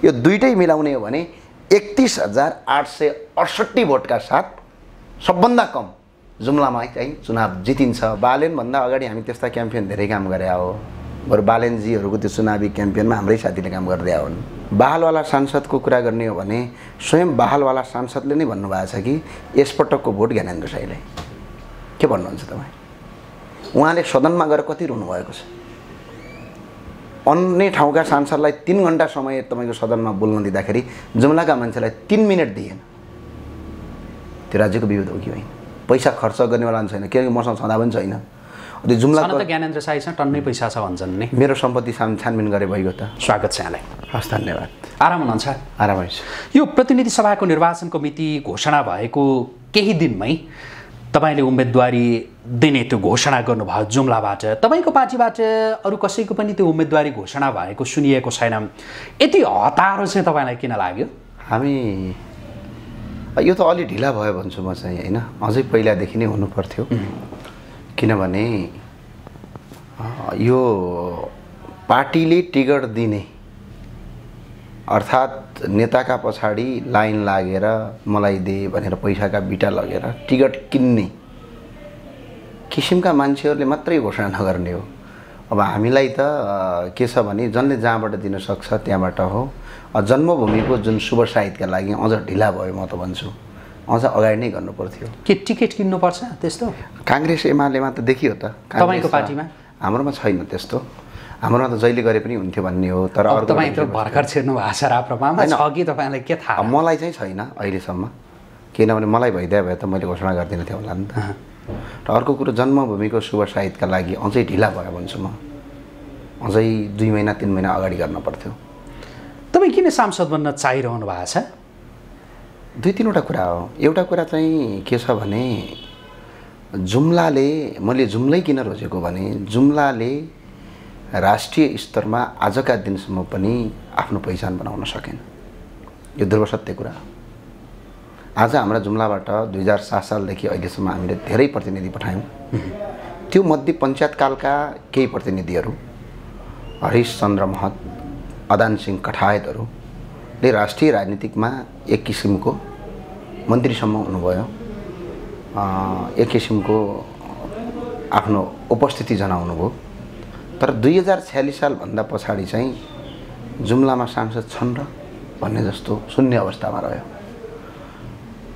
यो दुईटै मिलाउने हो भने 31,868 भोटका साथ सबभन्दा कम जुम्लामा चाहिँ चुनाव जितिन्छ। बालेनभन्दा अगाडि हामी त्यस्ता क्याम्पेन धेरै काम गरे हो। बरु बालेनजीहरूको त्यो चुनावी क्याम्पेनमा हाम्रै साथीले काम गर्दै हुन्। बहालवाला सांसदको कुरा गर्ने हो भने स्वयं बहालवाला सांसदले नै भन्नुभएको छ कि यसपटकको भोट ज्ञानेन्द्र साईलाई। के भन्नुहुन्छ तपाईँ? उहाँले सदनमा गएर कति रुनुभएको छ। अन्य ठाउँका सांसदलाई 3 घण्टा समय तपाईँको सदनमा बोल्न दिँदाखेरि जुम्लाका मान्छेलाई 3 मिनट दिएन। त्यो राज्यको विरोध हो कि होइन? पैसा खर्च गर्नेवाला छैन, किनकि मसँग छँदा पनि छैन। त्यो जुम्लाको त ज्ञानेन्द्र साईसँग टन्नै पैसा छ भन्छन् नि। मेरो सम्पत्ति छानबिन गरे भइगयो त। स्वागत छ यहाँलाई। हस्, धन्यवाद। आराम हुनुहुन्छ? आराम हुन्छ। यो प्रतिनिधि सभाको निर्वाचनको मिति घोषणा भएको केही दिनमै तपाईँले उम्मेदवारी दिने त्यो घोषणा गर्नुभयो जुम्लाबाट। तपाईँको पार्टीबाट अरू कसैको पनि त्यो उम्मेदवारी घोषणा भएको सुनिएको छैन। यति हतारो चाहिँ तपाईँलाई किन लाग्यो? हामी यो त अलि ढिला भयो भन्छु म चाहिँ, होइन? अझै पहिलादेखि नै हुनुपर्थ्यो। किनभने यो पार्टीले टिकट दिने अर्थात् नेताका पछाडि लाइन लागेर मलाई दे भनेर पैसाका बिटा लगेर टिकट किन्ने किसिमका मान्छेहरूले मात्रै घोषणा नगर्ने हो। अब हामीलाई त के छ भने जसले जहाँबाट दिन सक्छ त्यहाँबाट हो। जन्मभूमिको जुन शुभ साहित्यका लागि अझ ढिला भयो म त भन्छु। अझ अगाडि नै गर्नुपर्थ्यो। के टिकट किन्नुपर्छ त्यस्तो? काङ्ग्रेस एमालेमा त देखियो त। तपाईँको पार्टीमा? हाम्रोमा छैन त्यस्तो। हाम्रोमा त जहिले गरे पनि हुन्थ्यो भन्ने हो। तर अरू तपाईँ त भर्खर छिर्नु भएको छ राप्रपामा, छ कि तपाईँलाई के थाहा? मलाई चाहिँ छैन अहिलेसम्म, किनभने मलाई भइदिए भए त मैले घोषणा गर्दिनँ थियो होला नि त। र अर्को कुरो, जन्मभूमिको शुभ साहित्यका लागि अझै ढिला भयो भन्छु म। अझै 2 महिना 3 महिना अगाडि गर्न पर्थ्यो। तपाईँ किन सांसद बन्न चाहिरहनु भएको छ? 2-3वटा कुरा हो। एउटा कुरा चाहिँ के छ भने जुम्लाले, मैले जुम्लै किन रोजेको भने जुम्लाले राष्ट्रिय स्तरमा आजका दिनसम्म पनि आफ्नो पहिचान बनाउन सकेन। यो ध्रुव सत्य कुरा हो। आज हाम्रा जुम्लाबाट 2007 सालदेखि अहिलेसम्म हामीले धेरै प्रतिनिधि पठायौँ। त्यो मध्ये पञ्चायतकालका केही प्रतिनिधिहरू, हरिशचन्द्र महत, अदान सिंह कठायतहरूले राष्ट्रिय राजनीतिकमा एक किसिमको मन्त्रीसम्म हुनुभयो, एक किसिमको आफ्नो उपस्थिति जनाउनु भयो। तर 2046 सालभन्दा पछाडि चाहिँ जुम्लामा सांसद छन् र भन्ने जस्तो शून्य अवस्थामा रह्यो।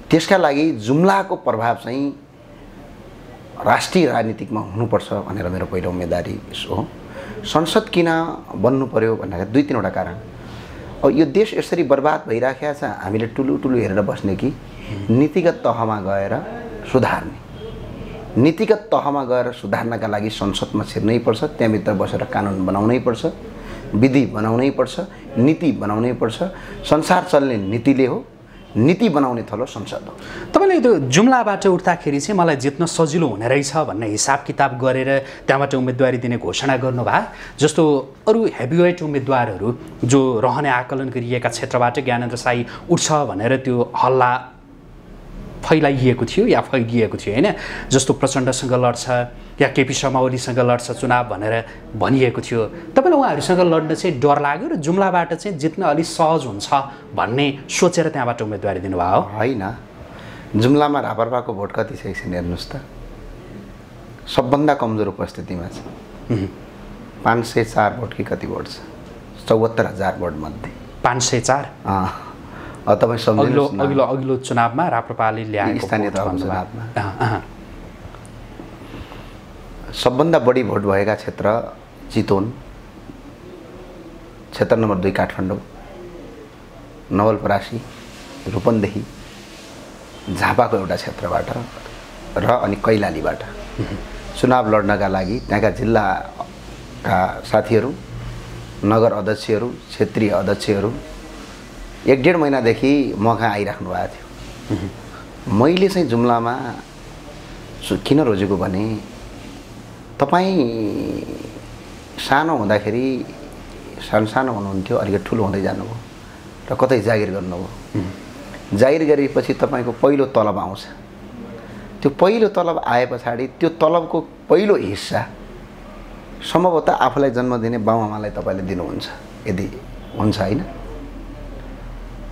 त्यसका लागि जुम्लाको प्रभाव चाहिँ राष्ट्रिय राजनीतिकमा हुनुपर्छ भनेर मेरो पहिलो उम्मेदवारी हो। संसद किन बन्नु पर्यो भन्दाखेरि 2-3वटा कारण। अब यो देश यसरी बर्बाद भइराखेको छ, हामीले ठुलो हेरेर बस्ने कि नीतिगत तहमा गएर सुधार्ने? नीतिगत तहमा गएर सुधार्नका लागि संसदमा छिर्नै पर्छ, त्यहाँभित्र बसेर कानुन बनाउनै पर्छ, विधि बनाउनै पर्छ, नीति बनाउनै पर्छ। संसार चल्ने नीतिले हो, नीति बनाउने थलो संसद हो। तपाईँले त्यो जुम्लाबाट उठ्दाखेरि चाहिँ मलाई जित्न सजिलो हुने रहेछ भन्ने हिसाब किताब गरेर त्यहाँबाट उम्मेदवारी दिने घोषणा गर्नुभयो। जस्तो अरू हेभीवेट उम्मेदवारहरू जो रहने आकलन गरिएका क्षेत्रबाट ज्ञानेन्द्र साई उठ्छ भनेर त्यो हल्ला फैलाइएको थियो या फैलिएको थियो, होइन? जस्तो प्रचण्डसँग लड्छ या केपी शर्मा ओलीसँग लड्छ चुनाव भनेर भनिएको थियो। तपाईँलाई उहाँहरूसँग लड्न चाहिँ डर लाग्यो र जुम्लाबाट चाहिँ जित्न अलिक सहज हुन्छ भन्ने सोचेर त्यहाँबाट उम्मेदवारी दिनुभयो? होइन, जुम्लामा रापरपाको भोट कति छ एकछिन हेर्नुहोस् त। सबभन्दा कमजोर उपस्थितिमा छ। 504 भोट कि कति भोट छ? 74,000 भोट मध्ये 504। तपाईँ सम्झिनुहोस् न, अघिल्लो चुनावमा राप्रपाले ल्याएको स्थानीय तहको चुनावमा सबभन्दा बढी भोट भएका क्षेत्र चितवन, क्षेत्र नम्बर 2 काठमाडौँ, नवलपरासी, रूपन्देही, झापाको एउटा क्षेत्रबाट र अनि कैलालीबाट चुनाव लड्नका लागि त्यहाँका जिल्लाका साथीहरू, नगर अध्यक्षहरू, क्षेत्रीय अध्यक्षहरू 1-1.5 महिनादेखि म कहाँ आइराख्नु भएको थियो। मैले चाहिँ जुम्लामा किन रोजेको भने तपाईँ सानो हुँदाखेरि सानो हुनुहुन्थ्यो, अलिकति ठुलो हुँदै जानुभयो र कतै जागिर गर्नुभयो। जागिर गरेपछि तपाईँको पहिलो तलब आउँछ। त्यो पहिलो तलब आए पछाडि त्यो तलबको पहिलो हिस्सा सम्भवतः आफूलाई जन्म दिने बाउआमालाई तपाईँले दिनुहुन्छ, यदि हुन्छ, होइन?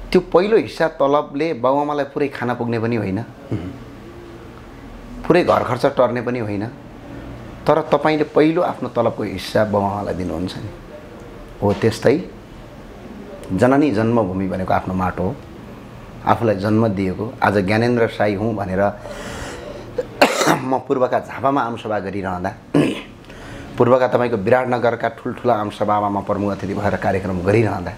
त्यो पहिलो हिस्सा तलबले बाबुआमालाई पुरै खाना पुग्ने पनि होइन, पुरै घर खर्च टर्ने पनि होइन, तर तपाईँले पहिलो आफ्नो तलबको हिस्सा बाबुआमालाई दिनुहुन्छ नि। हो त्यस्तै जननी जन्मभूमि भनेको आफ्नो माटो हो, आफूलाई जन्म दिएको। आज ज्ञानेन्द्र साई हुँ भनेर म पूर्वका झापामा आमसभा गरिरहँदा, पूर्वका तपाईँको विराटनगरका ठुल्ठुला आमसभामा म प्रमुख अतिथि भएर कार्यक्रम गरिरहँदा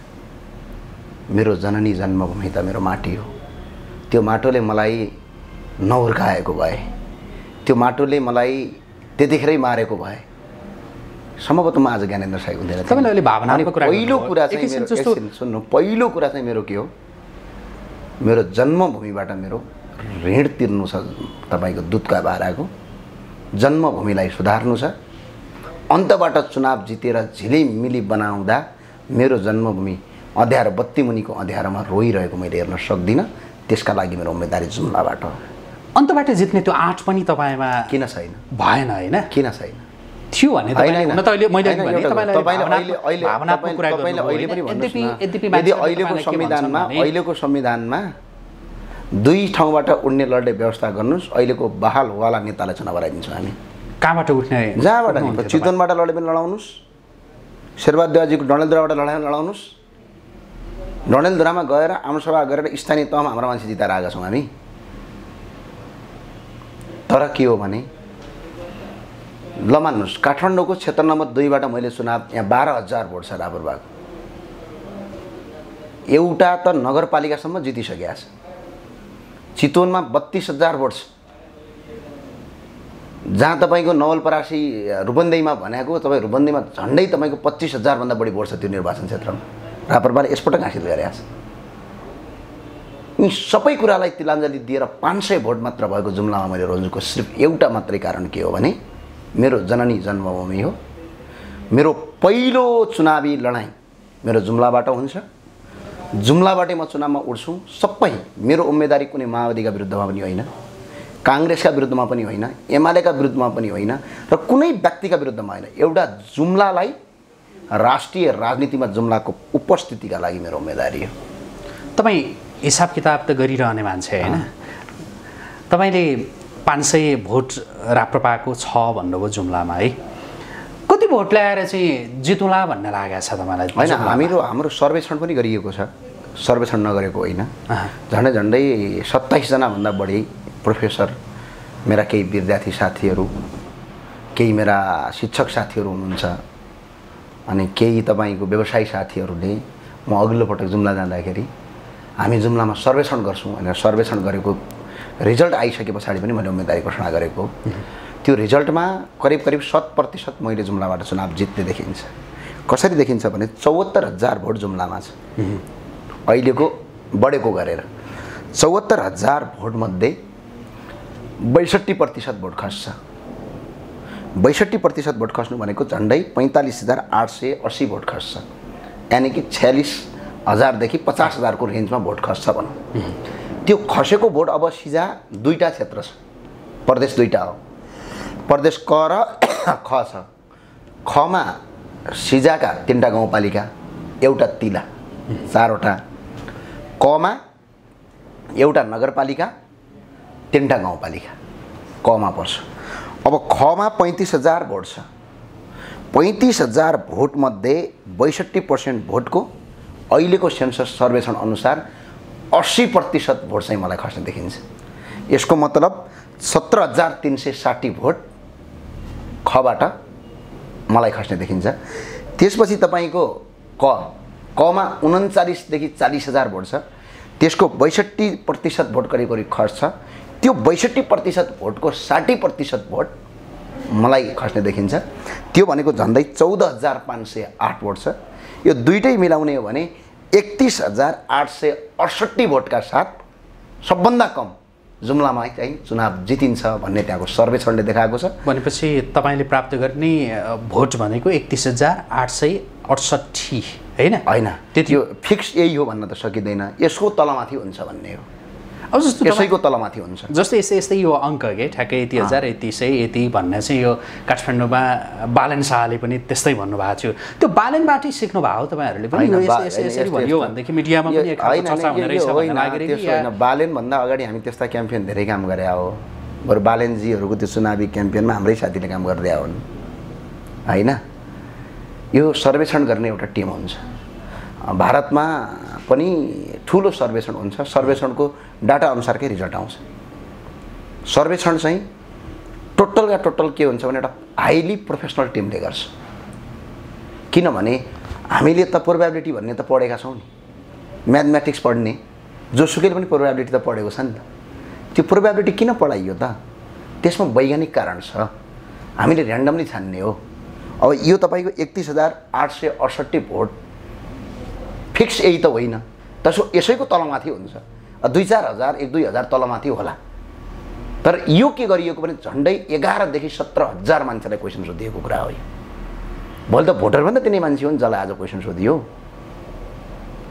मेरो जननी जन्मभूमि त मेरो माटी हो। त्यो माटोले मलाई नहुर्काएको भए, त्यो माटोले मलाई त्यतिखेरै मारेको भए सम्भवतः म आज ज्ञानेन्द्र साई हुँदैन थिएँ। तपाईँले अहिले भावनाको कुरा पहिलो कुरा चाहिँ मेरो सुन्नु, पहिलो कुरा चाहिँ मेरो के हो, मेरो जन्मभूमिबाट मेरो ऋण तिर्नु छ, तपाईँको दुधका भाराको। जन्मभूमिलाई सुधार्नु छ। अन्तबाट चुनाव जितेर झिलिमिली बनाउँदा मेरो जन्मभूमि अँध्यारो बत्ती मुनिको अँध्यारोमा रोइरहेको मैले हेर्न सक्दिनँ। त्यसका लागि मेरो उम्मेदवारी जुम्लाबाट हो। अन्तबाट जित्ने त्यो आँट पनि तपाईँमा किन छैन? भएन होइन? किन छैन? थियो भने होइन, हुन त अहिले मैले भने तपाईँले अहिले पनि भन्नुहोस् न, यदि अहिलेको संविधानमा 2 ठाउँबाट उड्ने लड्ने व्यवस्था गर्नुहोस्, अहिलेको बहालवाला नेतालाई चुनाव गराइदिन्छौँ हामी। कहाँबाट उठ्ने? जहाँबाट नि, चितवनबाट लडे पनि लडाउनुहोस्, शेरबहादुरजीको डडेलधुराबाट लडाइ लडाउनुहोस्। डडेलधुरामा गएर आमसभा गरेर स्थानीय तहमा हाम्रो मान्छे जिताएर आएका छौँ हामी। तर के हो भने, ल मान्नुहोस्, काठमाडौँको क्षेत्र नम्बर 2बाट मैले चुनाव, यहाँ 12,000 भोट छ रापरबाको, एउटा त नगरपालिकासम्म जितिसकेका छ। चितवनमा 32,000 भोट छ, जहाँ तपाईँको नवलपरासी रूपन्देहीमा भनेको, तपाईँ रूपन्देहीमा झन्डै तपाईँको 25,000 भन्दा बढी भोट छ त्यो निर्वाचन क्षेत्रमा। रापरपाले यसपटक हासिल गरेको छ। यी सबै कुरालाई तिलाञ्जली दिएर 500 भोट मात्र भएको जुम्लामा मैले रोजेको सिर्फ एउटा मात्रै कारण के हो भने मेरो जननी जन्मभूमि हो। मेरो पहिलो चुनावी लडाइँ मेरो जुम्लाबाट हुन्छ। जुम्लाबाटै म चुनावमा उठ्छु। सबै मेरो उम्मेदवारी कुनै माओवादीका विरुद्धमा पनि होइन, काङ्ग्रेसका विरुद्धमा पनि होइन, एमालेका विरुद्धमा पनि होइन, र कुनै व्यक्तिका विरुद्धमा होइन। एउटा जुम्लालाई राष्ट्रिय राजनीतिमा जुम्लाको उपस्थितिका लागि मेरो उम्मेदवारी हो। तपाईँ हिसाब किताब त गरिरहने मान्छे होइन? तपाईँले 500 भोट राप्रपाको छ भन्नुभयो जुम्लामा है, कति भोट ल्याएर चाहिँ जितौँला भन्ने लागेको छ तपाईँलाई? होइन, हाम्रो सर्वेक्षण पनि गरिएको छ, सर्वेक्षण नगरेको होइन। झन्डै झन्डै 27 जनाभन्दा बढी प्रोफेसर, मेरा केही विद्यार्थी साथीहरू, केही मेरा शिक्षक साथीहरू हुनुहुन्छ, अनि केही तपाईँको व्यवसायी साथीहरूले म अघिल्लो पटक जुम्ला जाँदाखेरि हामी जुम्लामा सर्वेक्षण गर्छौँ भनेर सर्वेक्षण गरेको रिजल्ट आइसके पछाडि पनि मैले उम्मेदवारी घोषणा गरेको। त्यो रिजल्टमा करिब 100% मैले जुम्लाबाट चुनाव जित्ने देखिन्छ। कसरी देखिन्छ भने 74,000 भोट जुम्लामा छ अहिलेको बढेको गरेर। 74,000 भोटमध्ये 62% भोट खस्छ। 62% भोट खस्नु भनेको झन्डै 45,880 भोट खस्छ, यानि कि 46,000 देखि 50,000 को रेन्जमा भोट खस्छ भनौँ। त्यो खसेको भोट अब सिधा 2टा क्षेत्र छ, प्रदेश 2टा हो, प्रदेश क र ख छ। खमा सिजाका 3टा गाउँपालिका, एउटा तिला, 4वटा। कमा एउटा नगरपालिका, 3टा गाउँपालिका कमा पर्छ। अब खमा 35,000 भोट छ। 35,000 भोटमध्ये 62% भोटको अहिलेको सेन्सस सर्वेक्षण अनुसार 80% भोट चाहिँ मलाई खस्ने देखिन्छ। यसको मतलब 17,360 भोट खबाट मलाई खस्ने देखिन्छ। त्यसपछि तपाईँको कमा 39 देखि 40,000 भोट छ, त्यसको 62% भोट करिब करिब खस्छ। त्यो 62% भोटको 60% भोट मलाई खस्ने देखिन्छ। त्यो भनेको झन्डै 14,508 भोट छ। यो दुईटै मिलाउने हो भने 31,868 भोटका साथ सबभन्दा कम जुम्लामा चाहिँ चुनाव जितिन्छ भन्ने त्यहाँको सर्वेक्षणले देखाएको छ। भनेपछि तपाईँले प्राप्त गर्ने भोट भनेको 31,868 होइन? होइन, त्यति फिक्स यही हो भन्न त सकिँदैन, यसको तलमाथि हुन्छ भन्ने हो। अब जस्तो यसैको तलमाथि हुन्छ। जस्तै यस्तै यो अङ्क के ठ्याक्कै यति हजार यति सय यति भन्ने चाहिँ यो काठमाडौँमा बालेन शाहले पनि त्यस्तै भन्नुभएको थियो। त्यो बालेनबाटै सिक्नु भएको हो तपाईँहरूले पनि यसरी भन्यो भनेदेखि मिडियामा पनि एक खालको चर्चा हुने रहेछ भन्ने लागेर बालेनभन्दा अगाडि हामी त्यस्ता क्याम्पेन धेरै काम गरे हो। बरु बालेनजीहरूको त्यो चुनावी क्याम्पेनमा हाम्रै साथीले काम गर्दै हुन् होइन। यो सर्वेक्षण गर्ने एउटा टिम हुन्छ भारतमा पनि ठुलो सर्वेक्षण हुन्छ। सर्वेक्षणको डाटा अनुसारकै रिजल्ट आउँछ। सर्वेक्षण चाहिँ टोटलका टोटल के हुन्छ भने एउटा हाइली प्रोफेसनल टिमले गर्छ। किनभने हामीले त प्रोबेबिलिटी भन्ने त पढेका छौँ नि, म्याथमेटिक्स पढ्ने जोसुकैले पनि प्रोबेबिलिटी त पढेको छ नि त। त्यो प्रोबेबिलिटी किन पढाइयो त? त्यसमा वैज्ञानिक कारण छ। हामीले ऱ्यान्डमली छान्ने हो। अब यो तपाईँको 31,868 भोट फिक्स यही त होइन, त्यसो यसैको तलमाथि हुन्छ। 2-4 हजार 1-2 हजार तलमाथि होला। तर यो के गरिएको भने झन्डै 11देखि 17,000 मान्छेलाई क्वेसन सोधिएको कुरा हो। भोलि त भोटर पनि त तिनै मान्छे हो नि जसलाई आज क्वेसन सोधियो।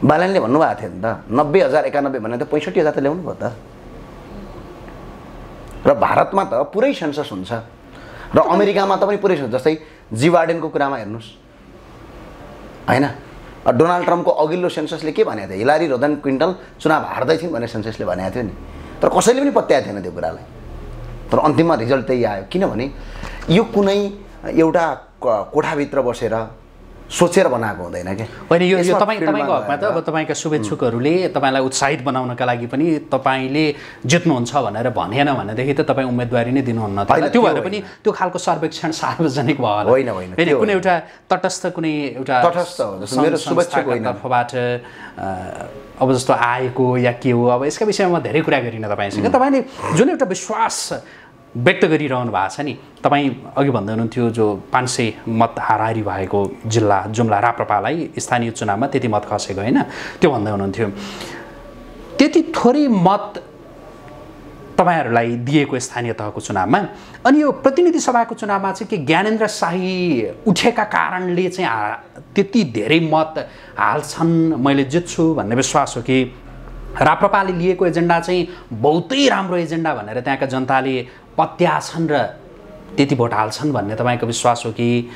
बालनले भन्नुभएको थियो नि त 90,091 भने त 65,000 त ल्याउनु भयो त। र भारतमा त पुरै सेन्सस हुन्छ र अमेरिकामा त पनि पुरै सेन्सस। जस्तै जी बाइडेनको कुरामा हेर्नुहोस् होइन। डोनाल्ड ट्रम्पको अघिल्लो सेन्ससले के भनेको थियो? हिलारी रोडन क्लिन्टन चुनाव हार्दै थिइन् भन्ने सेन्ससले भनेको थियो नि। तर कसैले पनि पत्याएको थिएन त्यो कुरालाई। तर अन्तिममा रिजल्ट त्यही आयो। किनभने यो कुनै एउटा कोठाभित्र बसेर सोचेर बनाएको हुँदैन क्या। होइन यो तपाईँको हकमा त अब तपाईँका शुभेच्छुकहरूले तपाईँलाई उत्साहित बनाउनका लागि पनि तपाईँले जित्नुहुन्छ भनेर भनेन भनेदेखि त तपाईँ उम्मेदवारी नै दिनुहुन्न। त्यो भएर पनि त्यो खालको सर्वेक्षण सार्वजनिक भयो होइन। कुनै एउटा तटस्थ कुनै एउटा मेरो शुभेच्छुको तर्फबाट अब जस्तो आएको या के हो, अब यसका विषयमा म धेरै कुरा गरिनँ तपाईँसँग। तपाईँले जुन एउटा विश्वास व्यक्त गरिरहनु भएको छ नि, तपाईँ अघि भन्दै हुनुहुन्थ्यो जो 500 मत हाराहारी भएको जिल्ला जुम्ला राप्रपालाई स्थानीय चुनावमा त्यति मत खसेको होइन, त्यो भन्दै हुनुहुन्थ्यो। त्यति थोरै मत तपाईँहरूलाई दिएको स्थानीय तहको चुनावमा, अनि यो प्रतिनिधि सभाको चुनावमा चाहिँ के ज्ञानेन्द्र शाही उठेका कारणले चाहिँ त्यति धेरै मत हाल्छन्, मैले जित्छु भन्ने विश्वास हो कि राप्रपाले लिएको एजेन्डा चाहिँ बहुतै राम्रो एजेन्डा भनेर त्यहाँका जनताले पत्याछन् र त्यति भोट हाल्छन् भन्ने तपाईँको विश्वास हो कि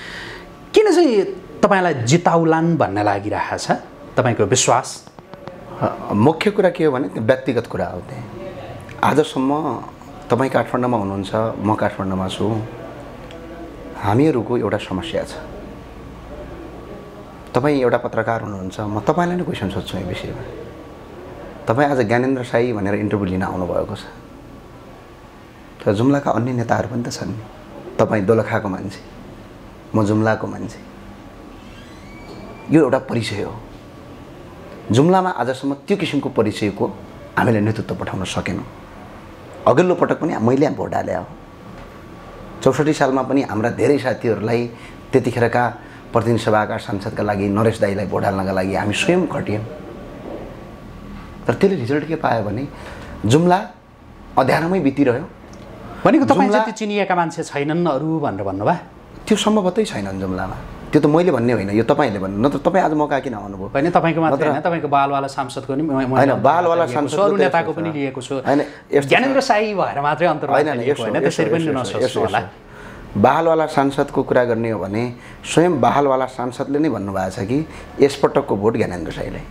किन चाहिँ तपाईँलाई जिताउलान् भन्ने लागिरहेको छ तपाईँको विश्वास? मुख्य कुरा के हो भने व्यक्तिगत कुरा हो। त्यहाँ आजसम्म तपाईँ काठमाडौँमा हुनुहुन्छ, म काठमाडौँमा छु। हामीहरूको एउटा समस्या छ। तपाईँ एउटा पत्रकार हुनुहुन्छ, म तपाईँलाई नै क्वेसन सोध्छु यो विषयमा। तपाईँ आज ज्ञानेन्द्र शाही भनेर इन्टरभ्यू लिन आउनुभएको छ, तर जुम्लाका अन्य नेताहरू पनि त छन् नि। तपाईँ दोलखाको मान्छे, म जुम्लाको मान्छे। यो एउटा परिचय हो। जुम्लामा आजसम्म त्यो किसिमको परिचयको हामीले नेतृत्व पठाउन सकेनौँ। अघिल्लो पटक पनि मैले भोट हाले हो। 64 सालमा पनि हाम्रा धेरै साथीहरूलाई त्यतिखेरका प्रतिनिधि सभाका सांसदका लागि नरेश दाईलाई भोट हाल्नका लागि हामी स्वयं खटियौँ। तर त्यसले रिजल्ट के पायो भने जुम्ला अँध्यारोमै बितिरह्यो। भनेको तपाईँ जति चिनिएका मान्छे छैनन् अरू भनेर भन्नुभयो? त्यो सम्भवतै छैनन् जुम्लामा। त्यो त मैले भन्ने होइन, यो तपाईँले भन्नु। नत्र तपाईँ आज मौका किन आउनुभयो? होइन तपाईँको मात्र होइन, तपाईँको बालवाला सांसदको नि होइन, बालवाला सांसद अरू नेताको पनि लिएको छु होइन। ज्ञानेन्द्र शाही भएर मात्रै अन्तर्वार्ता लिएको होइन, त्यसरी पनि नसोच्नु होला। बालवाला सांसदको कुरा गर्ने हो भने स्वयं बालवाला सांसदले नै भन्नुभएको छ कि यसपटकको भोट ज्ञानेन्द्र शाहीलाई।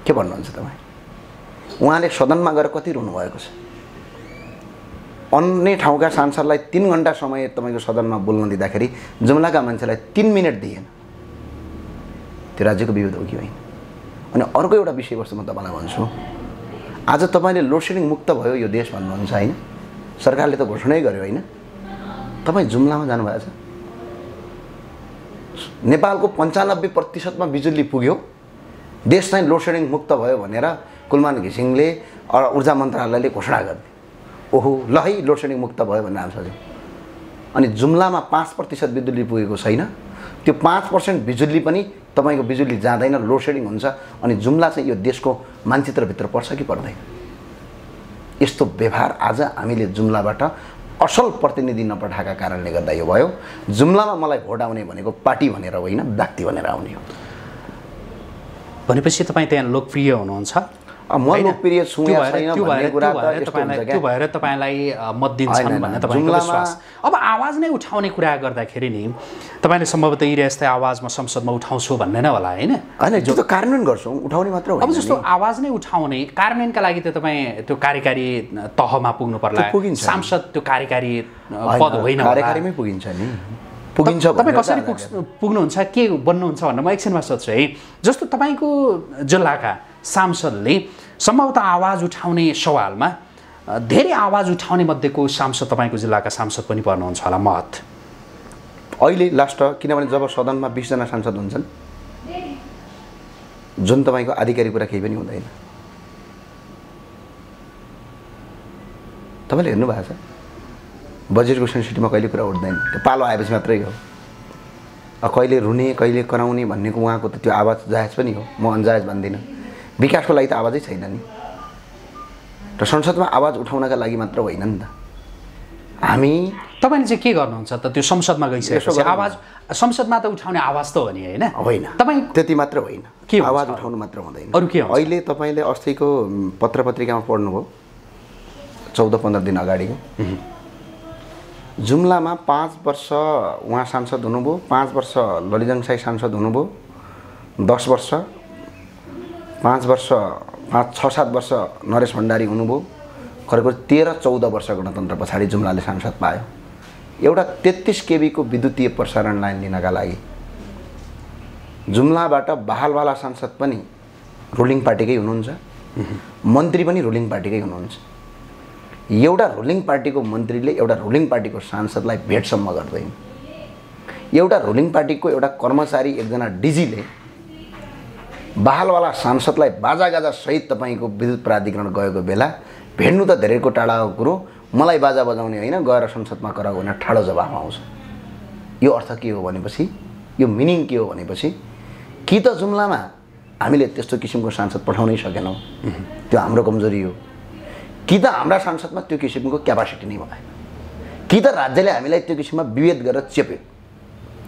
के भन्नुहुन्छ तपाईँ? उहाँले सदनमा गएर कति रुनुभएको छ। अन्य ठाउँका सांसदलाई 3 घण्टा समय तपाईँको सदनमा बोल्न दिँदाखेरि जुम्लाका मान्छेलाई 3 मिनट दिएन। त्यो राज्यको विरोध हो कि होइन? अनि अर्को एउटा विषयवस्तु म तपाईँलाई भन्छु। आज तपाईँले लोडसेडिङ मुक्त भयो यो देश भन्नुहुन्छ होइन? सरकारले त घोषणै गर्यो होइन? तपाईँ जुम्लामा जानुभएको छ? नेपालको 95% बिजुली पुग्यो, देश चाहिँ लोडसेडिङ मुक्त भयो भनेर कुलमान घिसिङले ऊर्जा मन्त्रालयले घोषणा गरिदियो। ओहो ल है लोडसेडिङ मुक्त भयो भन्ने आउँछ। अनि जुम्लामा 5% बिजुली पुगेको छैन। त्यो 5% बिजुली पनि तपाईँको बिजुली जाँदैन, लोडसेडिङ हुन्छ। अनि जुम्ला चाहिँ यो देशको मानचित्रभित्र पर्छ कि पर्दैन? यस्तो व्यवहार आज हामीले जुम्लाबाट असल प्रतिनिधि नपठाएका कारणले गर्दा यो भयो। जुम्लामा मलाई भोट आउने भनेको पार्टी भनेर होइन, व्यक्ति भनेर आउने हो। भनेपछि तपाईँ त्यहाँ लोकप्रिय हुनुहुन्छ? म लोकप्रिय छु या छैन भन्ने कुरा त यस्तो हुन्छ त्यो भएर तपाईँलाई मत दिन्छन् भन्ने तपाईँको विश्वास। अब आवाज नै उठाउने कुरा गर्दाखेरि नि तपाईँले सम्भवतः यस्तै आवाज म संसदमा उठाउँछु भन्ने नै होला होइन? होइन, त्यो त कार्यान्वयन गर्छौँ, उठाउने मात्र होइन। अब जस्तो आवाज नै उठाउने कार्यान्वयनका लागि त तपाईँ त्यो कार्यकारी तहमा पुग्नु पर्ला, सांसद त्यो कार्यकारी पद होइन, कार्यकारीमै पुगिन्छ नि, पुगिन्छ। तपाईँ कसरी पुग्नुहुन्छ, के बन्नुहुन्छ भनेर म एकछिनमा सोध्छु है। जस्तो तपाईँको जिल्लाका सांसदले सम्भवतः आवाज उठाउने सवालमा धेरै आवाज उठाउने मध्येको सांसद तपाईँको जिल्लाका सांसद पनि पर्नुहुन्छ होला महत अहिले लास्ट। किनभने जब सदनमा 20 जना सांसद हुन्छन् जुन तपाईँको आधिकारिक कुरा केही पनि हुँदैन। तपाईँले हेर्नु भएको छ बजेटको सेन्सिटिभमा कहिले कुरा उठ्दैन, त्यो पालो आएपछि मात्रै हो। कहिले रुने कहिले कराउने भन्नेको उहाँको त त्यो आवाज जायज पनि हो, म अन्जायज भन्दिनँ। विकासको लागि त आवाजै छैन नि, र संसदमा आवाज उठाउनका लागि मात्र होइन नि त। हामी तपाईँले चाहिँ के गर्नुहुन्छ त त्यो संसदमा गइसकेपछि आवाज संसदमा त उठाउने आवाज त हो नि होइन? होइन, तपाईँ त्यति मात्र होइन, के आवाज उठाउनु मात्र हुँदैन। अरू के? अहिले तपाईँले अस्तिको पत्र पत्रिकामा पढ्नुभयो 14-15 दिन अगाडिको जुम्लामा 5 वर्ष उहाँ सांसद हुनुभयो, 5 वर्ष ललितजङ साई सांसद हुनुभयो, 10 वर्ष 5 वर्ष 6-7 वर्ष नरेश भण्डारी हुनुभयो, करिब 13-14 वर्ष गणतन्त्र पछाडि जुम्लाले सांसद पायो। एउटा 33 केबी को विद्युतीय प्रसारण लाइन लिनका लागि जुम्लाबाट बहालवाला सांसद पनि रुलिङ पार्टीकै हुनुहुन्छ, मन्त्री पनि रुलिङ पार्टीकै हुनुहुन्छ। एउटा रुलिङ पार्टीको मन्त्रीले एउटा रुलिङ पार्टीको सांसदलाई भेटसम्म गर्दैन। एउटा रुलिङ पार्टीको एउटा कर्मचारी एकजना डिजीले बहालवाला सांसदलाई बाजागाजा सहित तपाईँको विद्युत प्राधिकरण गएको बेला भेट्नु त धेरैको टाढाको कुरो, मलाई बाजा बजाउने होइन, गएर संसदमा कराएको होइन, ठाडो जवाफ आउँछ। यो अर्थ के हो भनेपछि, यो मिनिङ के हो भनेपछि, कि त जुम्लामा हामीले त्यस्तो किसिमको सांसद पठाउनै सकेनौँ, त्यो हाम्रो कमजोरी हो, कि त हाम्रा सांसदमा त्यो किसिमको क्यापासिटी नै भएन, कि त राज्यले हामीलाई त्यो किसिममा विभेद गरेर चेप्यो।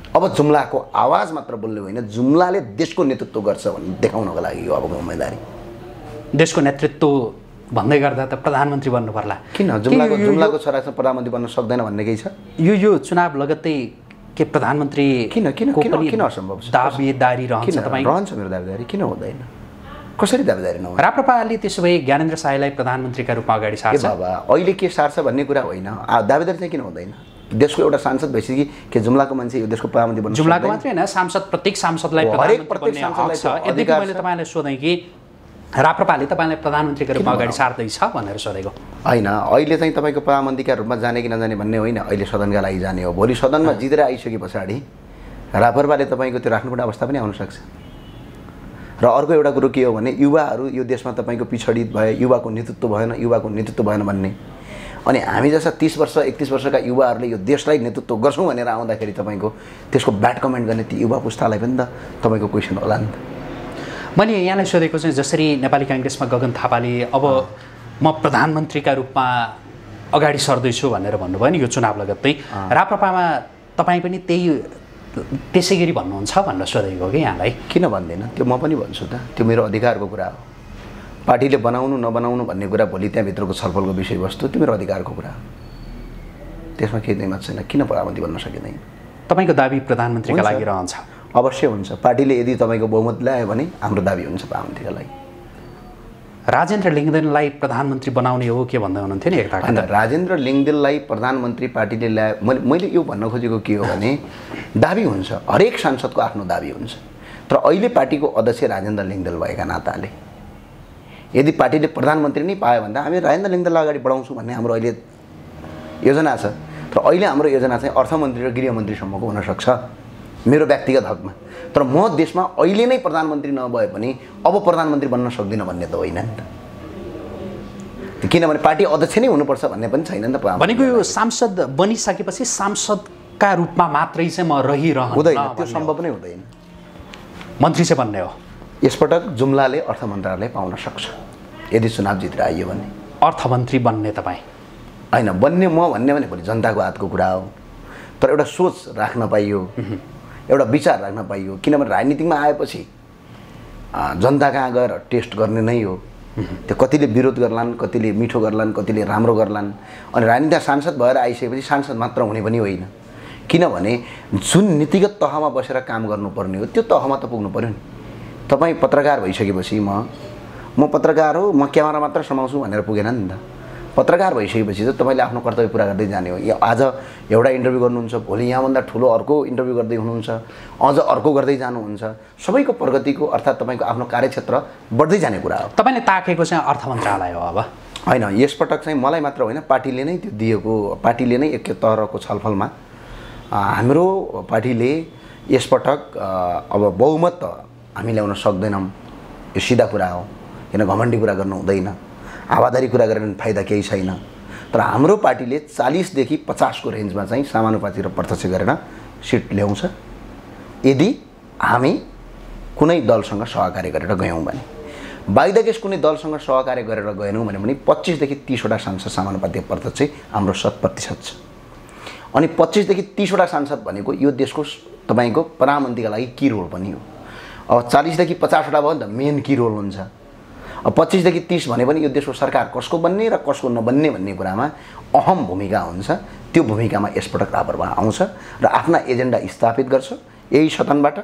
अब जुम्लाको आवाज मात्र बोल्ने होइन, जुम्लाले देशको नेतृत्व गर्छ भन्ने देखाउनको लागि यो अबको उम्मेदवारी। देशको नेतृत्व भन्दै गर्दा त प्रधानमन्त्री बन्नु पर्ला। किन जुम्लाको छोरासँग प्रधानमन्त्री बन्न सक्दैन भन्ने केही छ? यो चुनाव लगत्तै के प्रधानमन्त्री किन असम्भव छ? दावेदारी रहन्छ तपाईँ? रहन्छ मेरो दावेदारी, किन हुँदैन? कसरी दावेदारी नहुन्छ? राप्रपाले त्यसो भए ज्ञानेन्द्र साईलाई प्रधानमन्त्रीका रूपमा अगाडि सार्छ? बाबा अहिले के सार्छ भन्ने कुरा होइन, दावेदारी चाहिँ किन हुँदैन? देशको एउटा सांसद भइसक्यो कि जुम्लाको मान्छे यो देशको प्रधानमन्त्री बन्न जुम्लाको मात्रै होइन, सांसद प्रत्येक सांसदलाई प्रधानमन्त्री बन्ने हक छ। यतिकै मैले तपाईँलाई सोधेँ कि राप्रपाले तपाईँलाई प्रधानमन्त्रीका रूपमा अगाडि सार्दैछ भनेर सोधेको होइन। अहिले चाहिँ तपाईँको प्रधानमन्त्रीका रूपमा जाने कि नजाने भन्ने होइन, अहिले सदनका लागि जाने हो। भोलि सदनमा जितेर आइसके पछाडि राप्रपाले तपाईँको त्यो राख्नुपर्ने अवस्था पनि आउन सक्छ। र अर्को एउटा कुरो के हो भने, युवाहरू यो देशमा तपाईँको पिछडित भए, युवाको नेतृत्व भएन, युवाको नेतृत्व भएन भन्ने, अनि हामी जस्ता 30 वर्ष 31 वर्षका युवाहरूले यो देशलाई नेतृत्व गर्छौँ भनेर आउँदाखेरि तपाईँको त्यसको ब्याड कमेन्ट गर्ने ती युवा पुस्तालाई पनि त तपाईँको क्वेसन होला नि त। मैले यहाँलाई सोधेको चाहिँ जसरी नेपाली काङ्ग्रेसमा गगन थापाले अब म प्रधानमन्त्रीका रूपमा अगाडि सर्दैछु भनेर भन्नुभयो नि यो चुनाव लगत्तै, राप्रपामा तपाईँ पनि त्यसै गरी भन्नुहुन्छ भनेर सोधेको कि यहाँलाई? किन भन्दैन? त्यो म पनि भन्छु त, त्यो मेरो अधिकारको कुरा हो। पार्टीले बनाउनु नबनाउनु भन्ने कुरा भोलि त्यहाँभित्रको छलफलको विषयवस्तु, त्यो मेरो अधिकारको कुरा हो, त्यसमा केही दैमत छैन। किन प्रधानमन्त्री बन्न सकिँदैन? तपाईँको दाबी प्रधानमन्त्रीका लागि रहन्छ? अवश्य हुन्छ। पार्टीले यदि तपाईँको बहुमत ल्यायो भने हाम्रो दाबी हुन्छ प्रधानमन्त्रीका लागि। राजेन्द्र लिङ्गदेनलाई प्रधानमन्त्री बनाउने हो के भन्दै हुनुहुन्थ्यो नि एकता? राजेन्द्र लिङ्गदेनलाई प्रधानमन्त्री पार्टीले ल्यायो, मैले यो भन्न खोजेको के हो भने, दाबी हुन्छ, हरेक सांसदको आफ्नो दाबी हुन्छ। तर अहिले पार्टीको अध्यक्ष राजेन्द्र लिङ्गदेन भएका नाताले यदि पार्टीले प्रधानमन्त्री नै पायो भने हामी राजेन्द्र लिङ्गदेनलाई अगाडि बढाउँछौँ भन्ने हाम्रो अहिले योजना छ। तर अहिले हाम्रो योजना चाहिँ अर्थमन्त्री र गृहमन्त्रीसम्मको हुनसक्छ मेरो व्यक्तिगत हकमा। तर म देशमा अहिले नै प्रधानमन्त्री नभए पनि अब प्रधानमन्त्री बन्न सक्दिनँ भन्ने त होइन नि त, किनभने पार्टी अध्यक्ष नै हुनुपर्छ भन्ने पनि छैन नि त। भनेको यो सांसद बनिसकेपछि सांसदका रूपमा मात्रै चाहिँ म रहिरहनु हुँदैन, त्यो सम्भव नै हुँदैन। मन्त्री चाहिँ बन्ने हो। यसपटक जुम्लाले अर्थ मन्त्रालय पाउन सक्छ यदि चुनाव जितेर आइयो भने। अर्थमन्त्री बन्ने तपाईँ होइन, बन्ने म भन्ने भने भोलि जनताको हातको कुरा हो। तर एउटा सोच राख्न पाइयो, एउटा विचार राख्न पाइयो, किनभने राजनीतिमा आएपछि जनता कहाँ गएर टेस्ट गर्ने नै हो। त्यो कतिले विरोध गर्लान्, कतिले मिठो गर्लान्, कतिले राम्रो गर्लान्। अनि राजनीतिक सांसद भएर आइसकेपछि सांसद मात्र हुने पनि होइन, किनभने जुन नीतिगत तहमा बसेर काम गर्नुपर्ने हो त्यो तहमा त पुग्नु पर्यो नि। तपाईँ पत्रकार भइसकेपछि म पत्रकार हो, म क्यामेरा मात्र समाउँछु भनेर पुगेन नि त। पत्रकार भइसकेपछि चाहिँ तपाईँले आफ्नो कर्तव्य पुरा गर्दै जाने हो। या आज एउटा इन्टरभ्यू गर्नुहुन्छ, भोलि यहाँभन्दा ठुलो अर्को इन्टरभ्यू गर्दै हुनुहुन्छ, अझ अर्को गर्दै जानुहुन्छ। सबैको प्रगतिको अर्थात् तपाईँको आफ्नो कार्यक्षेत्र बढ्दै जाने कुरा हो। तपाईँले ताकेको चाहिँ अर्थ मन्त्रालय हो अब होइन, यसपटक चाहिँ मलाई मात्र होइन, पार्टीले नै त्यो दिएको, पार्टीले नै एक तरहको छलफलमा हाम्रो पार्टीले यसपटक अब बहुमत त हामी ल्याउन सक्दैनौँ, यो सिधा कुरा हो, किन घमण्डी कुरा गर्नु हुँदैन, हावादारी कुरा गरेर फाइदा केही छैन। तर हाम्रो पार्टीले 40 देखि 50 को रेन्जमा चाहिँ समानुपातिक र प्रत्यक्ष गरेर सिट ल्याउँछ यदि हामी कुनै दलसँग सहकार्य गरेर गयौँ भने। बाइ द केस कुनै दलसँग सहकार्य गरेर गएनौँ भने 25 देखि 30 वटा सांसद समानुपातिक प्रत्यक्ष हाम्रो 100% छ। अनि 25 देखि 30 वटा सांसद भनेको यो देशको तपाईँको प्रधानमन्त्रीका लागि की रोल पनि हो। अब 40 देखि 50 वटा भयो भने त मेन की रोल हुन्छ। अब 25 देखि 30 भने पनि यो देशको सरकार कसको बन्ने र कसको नबन्ने भन्ने कुरामा अहम भूमिका हुन्छ। त्यो भूमिकामा यसपटक राप्रपा आउँछ र आफ्ना एजेन्डा स्थापित गर्छ। यही सदनबाट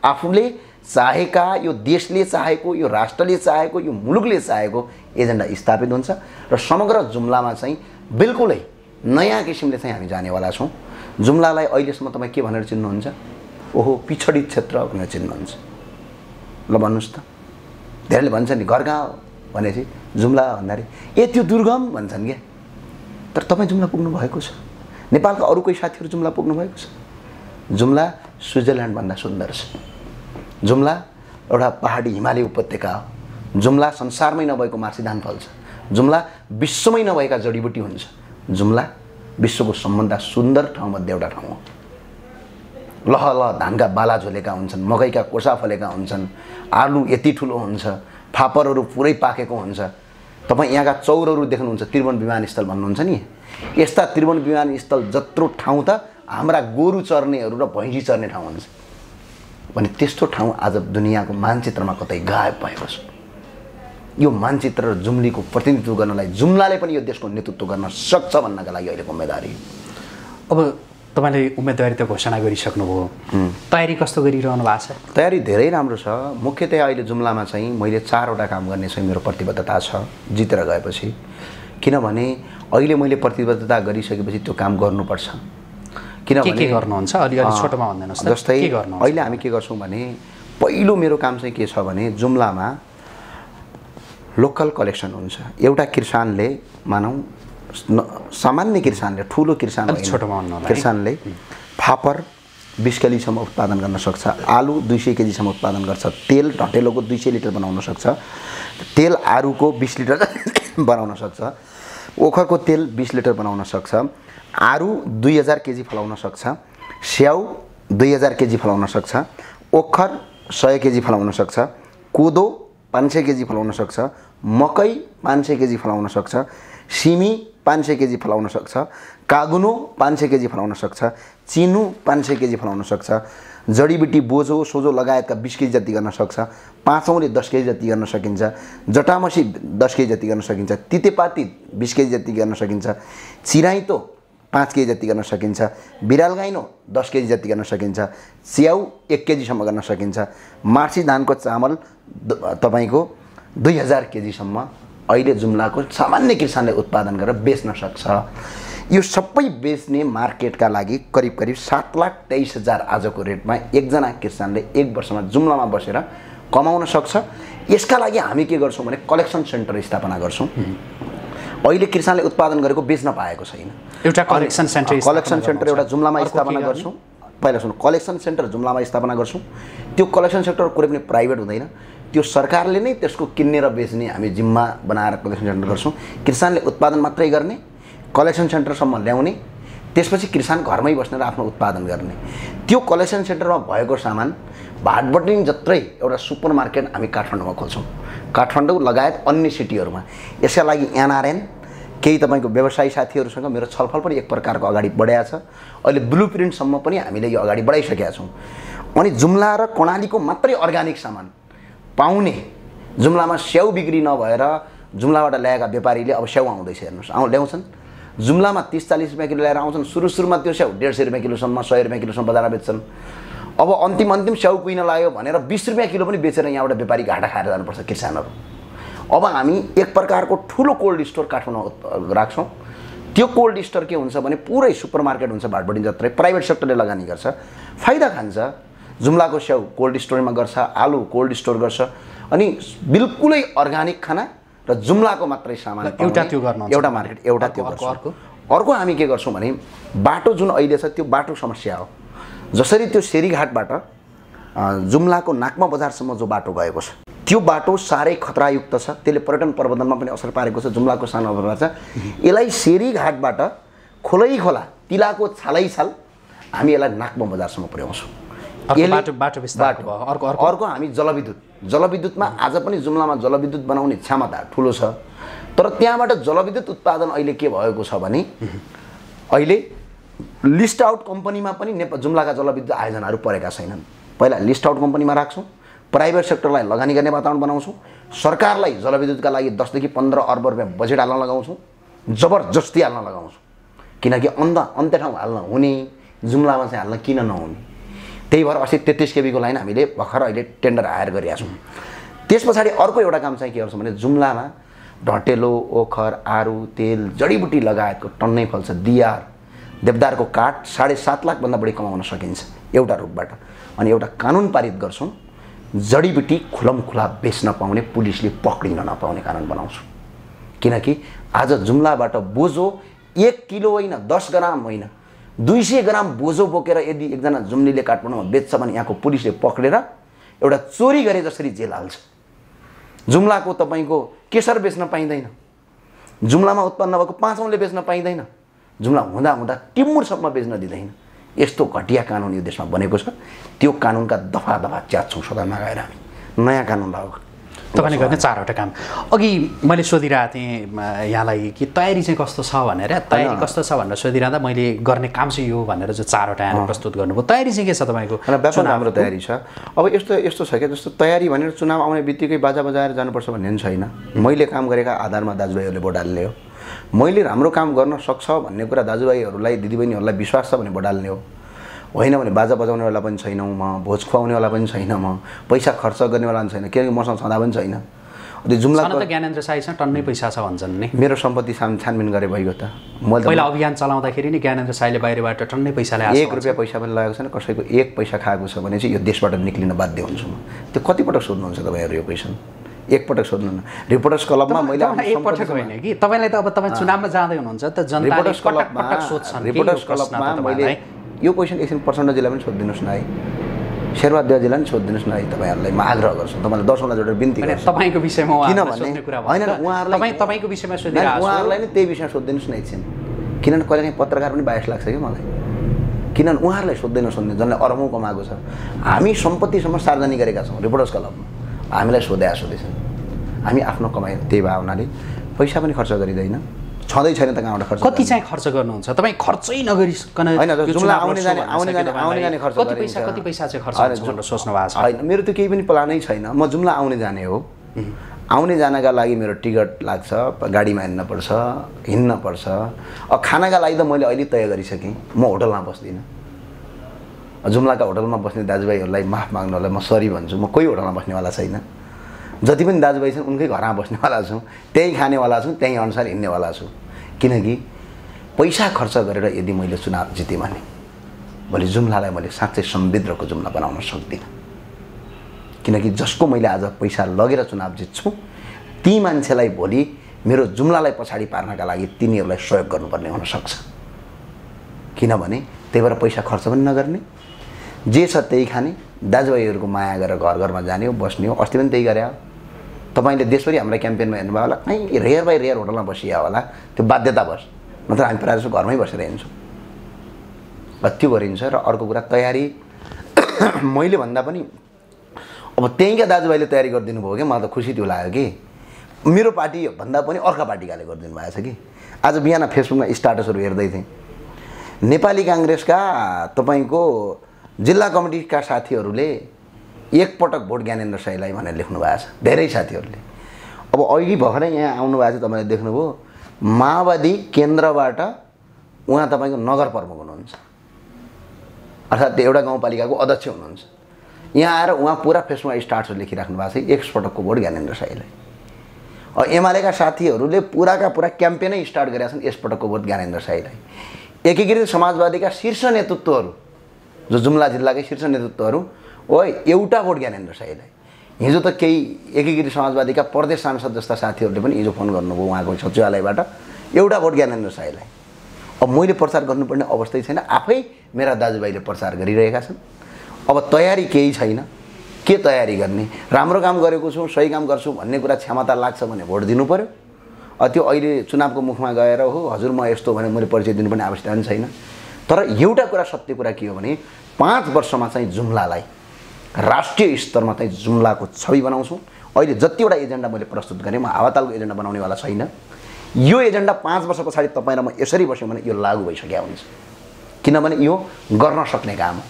आफूले चाहेका, यो देशले चाहेको, यो राष्ट्रले चाहेको, यो मुलुकले चाहेको एजेन्डा स्थापित हुन्छ र समग्र जुम्लामा चाहिँ बिल्कुलै नयाँ किसिमले चाहिँ हामी जानेवाला छौँ। जुम्लालाई अहिलेसम्म तपाईँ के भनेर चिन्नुहुन्छ? ओहो पिछडित क्षेत्र भनेर चिन्नुहुन्छ। ल भन्नुहोस् त। धेरैले भन्छन् नि घर गाउँ भनेपछि जुम्ला भन्दाखेरि ए त्यो दुर्गम भन्छन् क्या। तर तपाईँ जुम्ला पुग्नु भएको छ, नेपालका अरू कोही साथीहरू जुम्ला पुग्नु भएको छ? जुम्ला स्विजरल्यान्डभन्दा सुन्दर छ। जुम्ला एउटा पहाडी हिमाली उपत्यका हो। जुम्ला संसारमै नभएको मार्सिधान फल्छ। जुम्ला विश्वमै नभएका जडीबुटी हुन्छ। जुम्ला विश्वको सबभन्दा सुन्दर ठाउँमध्ये एउटा ठाउँ हो। लह लह धानका बाला झोलेका हुन्छन्, मकैका कोसा फलेका हुन्छन्, आलु यति ठुलो हुन्छ, फापरहरू पुरै पाकेको हुन्छ। तपाईँ यहाँका चौरहरू देख्नुहुन्छ, त्रिभुवन विमानस्थल भन्नुहुन्छ नि, यस्ता त्रिभुवन विमानस्थल जत्रो ठाउँ त हाम्रा गोरु चर्नेहरू र भैँसी चर्ने ठाउँ हुन्छ। भने त्यस्तो ठाउँ आज दुनियाँको मानचित्रमा कतै गायब भएको छ। यो मानचित्र र जुम्लीको प्रतिनिधित्व गर्नलाई जुम्लाले पनि यो देशको नेतृत्व गर्न सक्छ भन्नका लागि अहिलेको उम्मेदवारी। अब तपाईँले उम्मेदवारी त घोषणा गरिसक्नुभयो, तयारी कस्तो गरिरहनु भएको छ? तयारी धेरै राम्रो छ। मुख्यतया अहिले जुम्लामा चाहिँ मैले 4 वटा काम गर्ने चाहिँ मेरो प्रतिबद्धता छ जितेर गएपछि। किनभने अहिले मैले प्रतिबद्धता गरिसकेपछि त्यो काम गर्नुपर्छ। किनभने के गर्नुहुन्छ अलिअलि छोटोमा भन्दिनुहोस् त। जस्तै अहिले हामी के गर्छौँ भने पहिलो मेरो काम चाहिँ के छ भने जुम्लामा लोकल कलेक्सन हुन्छ। एउटा किसानले मानौँ सामान्य किसानले, ठुलो किसानले फापर 20 केजीसम्म उत्पादन गर्न सक्छ, आलु 200 केजीसम्म उत्पादन गर्छ, तेल ढटेलोको 200 लिटर बनाउन सक्छ, तेल आरुको 20 लिटर बनाउन सक्छ, ओखरको तेल 20 लिटर बनाउन सक्छ, आरु 2000 केजी फलाउन सक्छ, स्याउ 2000 केजी फलाउन सक्छ, ओखर 100 केजी फलाउन सक्छ, कोदो 500 केजी फलाउन सक्छ, मकै 500 केजी फलाउन सक्छ, सिमी 500 केजी फलाउन सक्छ, कागुनो 500 केजी फलाउन सक्छ, चिनु 500 केजी फलाउन सक्छ, जडीबुटी बोझो सोझो लगायतका 20 केजी जति गर्न सक्छ, पाँचौँले 10 केजी जति गर्न सकिन्छ, जटामसी 10 केजी जति गर्न सकिन्छ, तितेपाती 20 केजी जति गर्न सकिन्छ, चिराइतो 5 केजी जति गर्न सकिन्छ, बिराल गाइनो 10 केजी जति गर्न सकिन्छ, स्याउ 1 केजीसम्म गर्न सकिन्छ, मार्सी धानको चामल तपाईँको 2000 केजीसम्म अहिले जुम्लाको सामान्य किसानले उत्पादन गरेर बेच्न सक्छ। यो सबै बेच्ने मार्केटका लागि करिब 7,23,000 आजको रेटमा एकजना किसानले 1 वर्षमा जुम्लामा बसेर कमाउन सक्छ। यसका लागि हामी के गर्छौँ भने कलेक्सन सेन्टर स्थापना गर्छौँ। अहिले किसानले उत्पादन गरेको बेच्न पाएको छैन। एउटा कलेक्सन सेन्टर एउटा जुम्लामा स्थापना गर्छौँ। पहिला सुन्नु, कलेक्सन सेन्टर जुम्लामा स्थापना गर्छौँ। त्यो कलेक्सन सेन्टर कुनै पनि प्राइभेट हुँदैन, त्यो सरकारले नै त्यसको किन्ने र बेच्ने हामी जिम्मा बनाएर कलेक्सन सेन्टर गर्छौँ। किसानले उत्पादन मात्रै गर्ने, कलेक्सन सेन्टरसम्म ल्याउने, त्यसपछि किसान घरमै बस्नेर आफ्नो उत्पादन गर्ने। त्यो कलेक्सन सेन्टरमा भएको सामान भाटबटिङ जत्रै एउटा सुपर मार्केट हामी काठमाडौँमा खोल्छौँ, काठमाडौँ लगायत अन्य सिटीहरूमा। यसका लागि एनआरएन केही तपाईँको व्यवसायी साथीहरूसँग मेरो छलफल पनि एक प्रकारको अगाडि बढाएको छ। अहिले ब्लुप्रिन्टसम्म पनि हामीले यो अगाडि बढाइसकेका छौँ। अनि जुम्ला र कर्णालीको मात्रै अर्ग्यानिक सामान पाउने जुम्लामा स्याउ बिक्री नभएर जुम्लाबाट ल्याएका व्यापारीले अब स्याउ आउँदैछ हेर्नुहोस्, ल्याउँछन् जुम्लामा 30-40 रुपियाँ किलो ल्याएर आउँछन्। सुरुमा त्यो स्याउ 150 रुपियाँ किलोसम्म 100 रुपियाँ किलोसम्म बजारमा बेच्छन्। अब अन्तिम स्याउ कुइन लाग्यो भनेर 20 रुपियाँ किलो पनि बेचेर यहाँबाट व्यापारी घाटा खाएर जानुपर्छ किसानहरू। अब हामी एक प्रकारको ठुलो कोल्ड स्टोर काठमाडौँ राख्छौँ। त्यो कोल्ड स्टोर के हुन्छ भने पुरै सुपर मार्केट हुन्छ, भाटबडी जत्रै प्राइभेट सेक्टरले लगानी गर्छ, फाइदा खान्छ। जुम्लाको स्याउ कोल्ड स्टोरमा गर्छ, आलु कोल्ड स्टोर गर्छ, अनि बिल्कुलै अर्ग्यानिक खाना र जुम्लाको मात्रै सामान एउटा त्यो गर्न एउटा मार्केट एउटा त्यो गर्छ। अर्को हामी के गर्छौँ भने बाटो जुन अहिले छ त्यो बाटो समस्या हो। जसरी त्यो शेरीघाटबाट जुम्लाको नाकमा बजारसम्म जो बाटो गएको छ त्यो बाटो साह्रै खतरायुक्त छ, त्यसले पर्यटन प्रबन्धनमा पनि असर पारेको छ। जुम्लाको सानो अवस्था छ, यसलाई शेरीघाटबाट खोला तिलाको छालैछाल हामी यसलाई नाकमा बजारसम्म पुर्याउँछौँ। अर्को हामी जलविद्युतमा आज पनि जुम्लामा जलविद्युत बनाउने क्षमता ठुलो छ, तर त्यहाँबाट जलविद्युत उत्पादन अहिले के भएको छ भने अहिले लिस्ट आउट कम्पनीमा पनि जुम्लाका जलविद्युत आयोजनाहरू परेका छैनन्। पहिला लिस्ट आउट कम्पनीमा राख्छौँ, प्राइभेट सेक्टरलाई लगानी गर्ने वातावरण बनाउँछौँ, सरकारलाई जलविद्युतका लागि 10 देखि 15 अर्ब रुपियाँ बजेट हाल्न लगाउँछौँ, जबरजस्ती हाल्न लगाउँछौँ। किनकि अन्त्य ठाउँ हाल्न हुने, जुम्लामा चाहिँ हाल्न किन नहुने। त्यही भएर अस्ति 33 केबीको लाइन हामीले भर्खर अहिले टेन्डर हायर गरिरहेका छौँ। त्यस पछाडि अर्को एउटा काम चाहिँ के गर्छौँ भने जुम्लामा ढटेलो, ओखर, आरु, तेल, जडीबुटी लगायतको टन्नै फल्छ। दियार, देवदारको काठ 7.5 लाखभन्दा बढी कमाउन सकिन्छ एउटा रुखबाट। अनि एउटा कानुन पारित गर्छौँ, जडीबुटी खुला बेच्न पाउने, पुलिसले पक्रिन नपाउने कानुन बनाउँछौँ। किनकि आज जुम्लाबाट बोझो 1 किलो होइन, 10 ग्राम होइन, 200 ग्राम बोझो बोकेर यदि एकजना जुम्लीले काठमाडौँमा बेच्छ भने यहाँको पुलिसले पक्रेर एउटा चोरी गरे जसरी जेल हाल्छ। जुम्लाको तपाईँको केसर बेच्न पाइँदैन, जुम्लामा उत्पन्न भएको 5 औँले बेच्न पाइँदैन, जुम्ला हुँदा टिमुरसम्म बेच्न दिँदैन। यस्तो घटिया कानुन यो देशमा बनेको छ। त्यो कानुनका दफा च्याच्छौँ सदनमा गएर हामी नयाँ कानुन लागू। तपाईँले गर्ने 4वटा काम अघि मैले सोधिरहेको थिएँ यहाँलाई कि तयारी चाहिँ कस्तो छ भनेर। तयारी कस्तो छ भनेर सोधिरहँदा मैले गर्ने काम चाहिँ यो भनेर चाहिँ 4वटा यहाँले प्रस्तुत गर्नुभयो। तयारी चाहिँ के छ तपाईँको? व्यापक हाम्रो तयारी छ। अब यस्तो छ क्या, जस्तो तयारी भनेर चुनाव आउने बित्तिकै बाजा बजाएर जानुपर्छ भन्ने पनि छैन। मैले काम गरेका आधारमा दाजुभाइहरूले भोट हाल्ने हो, मैले राम्रो काम गर्न सक्छ भन्ने कुरा दाजुभाइहरूलाई दिदीबहिनीहरूलाई विश्वास छ भने भोट हाल्ने हो। होइन भने बाजा बजाउनेवाला पनि छैन म, भोज खुवाउनेवाला पनि छैन म, पैसा खर्च गर्नेवाला पनि छैन, किनकि मसँग छँदा पनि छैन। त्यो जुम्लाको ज्ञानेन्द्र साईसँग टन्नै पैसा छ भन्छन् नि। मेरो सम्पत्ति छानबिन गरे भइगयो त। मैले पहिला अभियान चलाउँदाखेरि नि ज्ञानेन्द्र साईले बाहिरबाट टन्नै पैसा ल्याएको, 1 रुपियाँ पैसा पनि लागेको छैन। कसैको 1 पैसा खाएको छ भने चाहिँ यो देशबाट निक्लिन बाध्य हुन्छु म। त्यो कतिपटक सोध्नुहुन्छ तपाईँहरू यो क्वेसन? एकपटक सोध्नु न। रिपोर्टर्स क्लबमा मैले एकपटक होइन कि तपाईँलाई त अब तपाईँ चुनावमा जाँदै हुनुहुन्छ त, जनताले पटक सोध्छन्। रिपोर्टर्स क्लबमा मैले यो क्वेसन एकछिन प्रचण्डजीलाई पनि सोधिदिनुहोस् न है, शेरबहादुरजीलाई पनि सोधिदिनुहोस् न है। तपाईँहरूलाई म आग्रह गर्छु, तपाईँलाई 10 वटा जोडेर बिन्ती गर्छु तपाईँको विषयमा। किनभने होइन उहाँहरूलाई तपाईँको विषयमा सोधिरहेको उहाँहरूलाई नै त्यही विषयमा सोधिदिनुहोस् न एकछिन। किनभने कहिलेकाहीँ पत्रकार पनि बायस लाग्छ कि मलाई, किनभने उहाँहरूलाई सोध्दै नसोध्ने जसले अरबौँ कमाएको छ। हामी सम्पत्तिसम्म सार्वजनिक गरेका छौँ रिपोर्टर्स क्लबमा, हामीलाई सोधेछन्। हामी आफ्नो कमाइ त्यही भए हुनाले पैसा पनि खर्च गरिँदैन, छँदै छैन त कहाँबाट खर्च। कति चाहिँ खर्च गर्नुहुन्छ तपाईँ? खर्चै नगरिकन होइन, जुम्ला आउने जाने खर्च गरिन्छ। कति पैसा चाहिँ खर्च हुन्छ भनेर सोच्नु भएको छ? होइन, मेरो त केही पनि प्लानै छैन। म जुम्ला आउने जाने हो, आउने जानका लागि मेरो टिकट लाग्छ, गाडीमा हिँड्न पर्छ। अब खानाका लागि त मैले अहिले तय गरिसकेँ, म होटलमा बस्दिनँ। जुम्लाका होटलमा बस्ने दाजुभाइहरूलाई माफ माग्नुलाई म सरी भन्छु, म कोही होटलमा बस्नेवाला छैन। जति पनि दाजुभाइ छन् उनकै घरमा बस्नेवाला छु, त्यहीँ खानेवाला छु, त्यहीँ अनुसार हिँड्नेवाला छु। किनकि पैसा खर्च गरेर यदि मैले चुनाव जितेँ भने भोलि जुम्लालाई मैले साँच्चै समृद्धको जुम्ला बनाउन सक्दिनँ। किनकि जसको मैले आज पैसा लगेर चुनाव जित्छु ती मान्छेलाई भोलि मेरो जुम्लालाई पछाडि पार्नका लागि तिनीहरूलाई सहयोग गर्नुपर्ने हुनसक्छ। किनभने त्यही भएर पैसा खर्च पनि नगर्ने, जे छ त्यही खाने, दाजुभाइहरूको माया गरेर घर घरमा जाने हो, बस्ने हो। अस्ति पनि त्यही गरे हो। तपाईँले देशभरि हाम्रो क्याम्पेनमा हेर्नुभयो होला, कहीँ रेयर बाई रेयर होटलमा बसिया होला, त्यो बाध्यतावश, नत्र हामी प्रायः जस्तो घरमै बसेर हिँड्छौँ। त्यो गरिन्छ। र अर्को कुरा तयारी मैले भन्दा पनि अब त्यहीँका दाजुभाइले तयारी गरिदिनु भयो कि मलाई त खुसी त्यो लाग्यो कि मेरो पार्टी भन्दा पनि अर्का पार्टीकाले गरिदिनु भएको छ कि। आज बिहान फेसबुकमा स्टाटसहरू हेर्दै थिएँ, नेपाली काङ्ग्रेसका तपाईँको जिल्ला कमिटीका साथीहरूले एकपटक भोट ज्ञानेन्द्र साईलाई भनेर लेख्नु भएको छ धेरै साथीहरूले। अब अहिले भर्खरै यहाँ आउनुभएको छ, तपाईँले देख्नुभयो माओवादी केन्द्रबाट उहाँ तपाईँको नगर प्रमुख हुनुहुन्छ, अर्थात् एउटा गाउँपालिकाको अध्यक्ष हुनुहुन्छ। यहाँ आएर उहाँ पुरा फेसबुकमा स्टाटस लेखिराख्नु भएको छ एकपटकको भोट ज्ञानेन्द्र साईलाई। एमालेका साथीहरूले पुराका पुरा क्याम्पेनै स्टार्ट गरेका छन् यसपटकको भोट ज्ञानेन्द्र साईलाई। एकीकृत समाजवादीका शीर्ष नेतृत्वहरू जो जुम्ला जिल्लाकै शीर्ष नेतृत्वहरू ओइ एउटा भोट ज्ञानेन्द्र साईलाई। हिजो त केही एकीकृत समाजवादीका प्रदेश सांसद जस्ता साथीहरूले पनि हिजो फोन गर्नुभयो उहाँको सचिवालयबाट एउटा भोट ज्ञानेन्द्र साईलाई। अब मैले प्रचार गर्नुपर्ने अवस्थै छैन, आफै मेरा दाजुभाइले प्रचार गरिरहेका छन्। अब तयारी केही छैन, के तयारी गर्ने? राम्रो काम गरेको छु, सही काम गर्छु भन्ने कुरा क्षमता लाग्छ भने भोट दिनु पर्यो। त्यो अहिले चुनावको मुखमा गएर हो हजुर म यस्तो भने मैले परिचय दिनुपर्ने आवश्यकता पनि छैन। तर एउटा कुरा सत्य कुरा के हो भने 5 वर्षमा चाहिँ जुम्लालाई राष्ट्रिय स्तरमा चाहिँ जुम्लाको छवि बनाउँछु। अहिले जतिवटा एजेन्डा मैले प्रस्तुत गरेँ म हावातालको एजेन्डा बनाउनेवाला छैन। यो एजेन्डा 5 वर्ष पछाडि तपाईँ र म यसरी बस्यौँ भने यो लागू भइसकेको हुन्छ, किनभने यो गर्न सक्ने काम हो।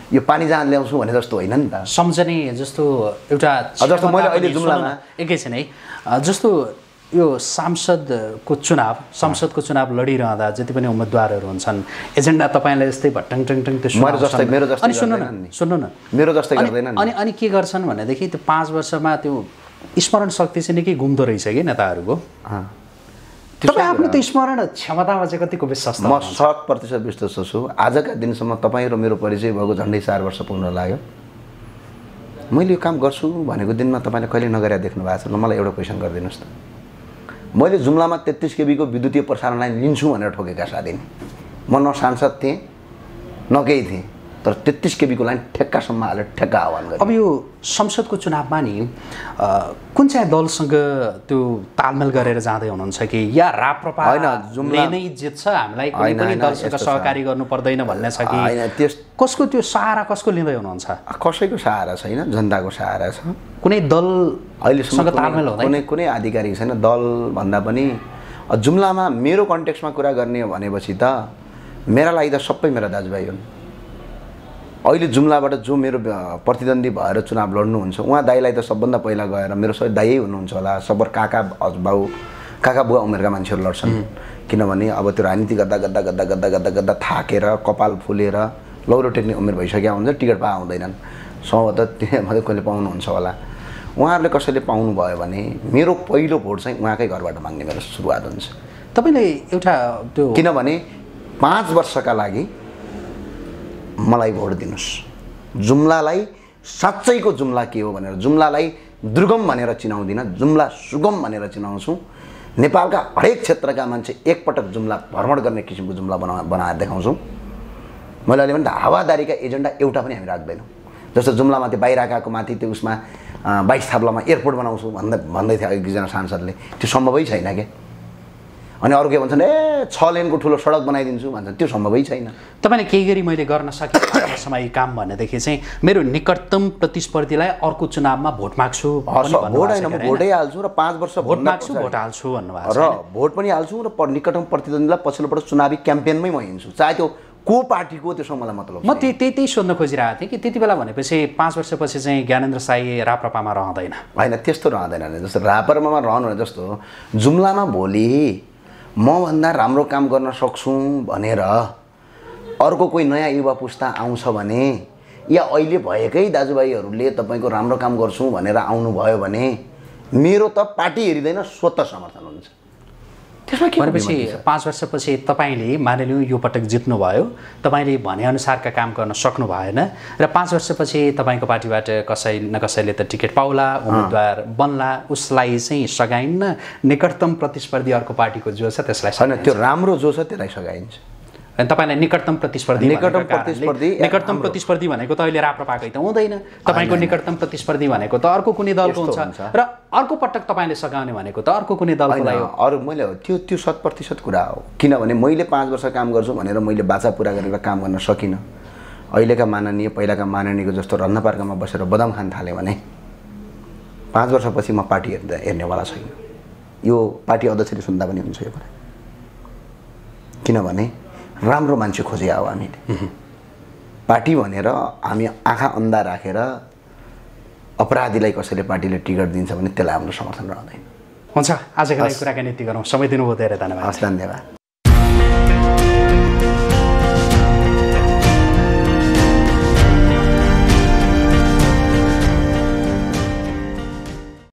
यो पानी जहाँ ल्याउँछु भने जस्तो होइन नि त, सम्झने जस्तो एउटा जस्तो मैले अहिले जुम्लामा एकैछिन है, जस्तो यो संसदको चुनाव लडिरहँदा जति पनि उम्मेदवारहरू हुन्छन् एजेन्डा तपाईँलाई यस्तै भट्टङ टङ टङ त्यो मेरो जस्तै अनि सुन्नु न मेरो जस्तै गर्दैन। अनि के गर्छन् भनेदेखि त्यो 5 वर्षमा त्यो स्मरण शक्ति चाहिँ निकै घुम्दो रहेछ कि नेताहरूको। तपाईँ आफ्नो त्यो स्मरण क्षमतामा चाहिँ कतिको विश्वास? म 100% विश्वास छु। आजका दिनसम्म तपाईँ र मेरो परिचय भएको झन्डै 4 वर्ष पुग्न लाग्यो। मैले यो काम गर्छु भनेको दिनमा तपाईँले कहिले नगरेर देख्नु भएको छ? मलाई एउटा क्वेसन गरिदिनुहोस् त। मैले जुम्लामा 33 केबीको विद्युतीय प्रसारण लाइन लिन्छु भनेर ठोकेका साथी म न सांसद थिएँ न केही थिएँ, तर 33 केबीको लाइन ठेक्कासम्म हालेर ठेक्का आह्वान गरेँ। अब यो संसदको चुनावमा नि कुन चाहिँ दलसँग त्यो तालमेल गरेर जाँदै हुनुहुन्छ कि या राप्रपाले नै जित्छ हामीलाई कुनै पनि दलसँग सहकारी गर्नु पर्दैन भन्ने छ कि कसको त्यो सहारा कसको लिँदै हुनुहुन्छ? कसैको सहारा छैन, जनताको सहारा छ। कुनै दल अहिलेसम्म तालमेल हुँदैन, कुनै आधिकारिक छैन। दल भन्दा पनि जुम्लामा मेरो कन्टेक्स्टमा कुरा गर्ने भनेपछि त मेरा लागि त सबै मेरा दाजुभाइ हुन्। अहिले जुम्लाबाट जो मेरो प्रतिद्वन्दी भएर चुनाव लड्नुहुन्छ उहाँ दाइलाई त सबभन्दा पहिला गएर मेरो सबै दाइयै हुनुहुन्छ होला, सबर काका बाउ काका बुवा उमेरका मान्छेहरू लड्छन्। किनभने अब त्यो राजनीति गर्दा गर्दा गर्दा गर्दा गर्दा गर्दा थाकेर कपाल फुलेर लौरो टेक्ने उमेर भइसकेका हुन्छ, टिकट पा आउँदैनन्। सम्भवतः मात्रै कहिले पाउनुहुन्छ होला। उहाँहरूले कसैले पाउनुभयो भने मेरो पहिलो भोट चाहिँ उहाँकै घरबाट माग्ने मेरो सुरुवात हुन्छ। तपाईँले एउटा त्यो किनभने 5 वर्षका लागि मलाई भोट दिनुहोस्। जुम्लालाई साँच्चैको जुम्ला के हो भनेर, जुम्लालाई दुर्गम भनेर चिनाउँदिनँ, जुम्ला सुगम भनेर चिनाउँछु। नेपालका हरेक क्षेत्रका मान्छे एकपटक जुम्ला भ्रमण गर्ने किसिमको जुम्ला बनाएर देखाउँछौँ। मैले अहिले भने त हावादारीका एजेन्डा एउटा पनि हामी राख्दैनौँ। जस्तो जुम्लामा त्यो बाहिरकाको माथि त्यो उसमा 22 थाप्लामा एयरपोर्ट बनाउँछु भन्दै थियो एकजना सांसदले, त्यो सम्भवै छैन क्या। अनि अरू के भन्छन् ए 6 लेनको ठुलो सडक बनाइदिन्छु भन्छन्, त्यो सम्भवै छैन। तपाईँले केही गरी मैले गर्न सकेँ समय काम भनेदेखि चाहिँ मेरो निकटतम प्रतिस्पर्धीलाई अर्को चुनावमा भोट माग्छु, भोट होइन म भोटै हाल्छु र 5 वर्ष भोट माग्छु भोट हाल्छु भन्नुभएको र भोट पनि हाल्छु र निकटतम प्रतिद्वन्दीलाई पछिल्लोपल्ट चुनावी क्याम्पेनमै म हिँड्छु, चाहे त्यो को पार्टीको त्यसमा मलाई मतलब। म त्यही सोध्न खोजिरहेको थिएँ कि त्यति बेला भनेपछि 5 वर्षपछि चाहिँ ज्ञानेन्द्र साई राप्रपामा रहँदैन? होइन त्यस्तो रहँदैन। जस्तो राप्रपामा रहनु भने जस्तो जुम्लामा भोलि मभन्दा राम्रो काम गर्न सक्छु भनेर अर्को कोही नयाँ युवा पुस्ता आउँछ भने या अहिले भएकै दाजुभाइहरूले तपाईँको राम्रो काम गर्छु भनेर आउनुभयो भने मेरो त पार्टी हेरिँदैन, स्वतः समर्थन हुन्छ। त्यसमा के भनेपछि 5 वर्षपछि तपाईँले मानिलिउँ यो पटक जित्नुभयो, तपाईँले भनेअनुसारका काम गर्न सक्नु भएन र 5 वर्षपछि तपाईँको पार्टीबाट कसै न कसैले त टिकट पाउला, उम्मेदवार बन्ला, उसलाई चाहिँ सघाइन्न, निकटतम प्रतिस्पर्धी अर्को पार्टीको जो छ त्यसलाई होइन, त्यो राम्रो जो छ त्यसलाई सघाइन्छ। अनि तपाईँलाई निकटतम प्रतिस्पर्धी भनेको त अहिले राप्रपाकै त हुँदैन, तपाईँको निकटतम प्रतिस्पर्धी भनेको त अर्को कुनै दलको हुन्छ र अर्को पटक तपाईँले सघाउने भनेको त अर्को कुनै दलको लागि। अरू मैले त्यो 100% कुरा हो, किनभने मैले 5 वर्ष काम गर्छु भनेर मैले बाचा पुरा गरेर काम गर्न सकिनँ। अहिलेका माननीय पहिलाका माननीयको जस्तो रन्न पार्कमा बसेर बदाम खान थालेँ भने 5 वर्षपछि म पार्टी हेर्नेवाला छैन। यो पार्टी अध्यक्षले सुन्दा पनि हुन्छ यो कुरा, किनभने राम्रो मान्छे खोजे हो हामीले। पार्टी भनेर हामी आँखा अन्धा राखेर अपराधीलाई कसैले पार्टीले टिकट दिन्छ भने त्यसलाई हाम्रो समर्थन रहँदैन। हुन्छ, आजको लागि कुराकानी यति गरौँ। समय दिनुभयो धेरै धन्यवाद। हस्, धन्यवाद।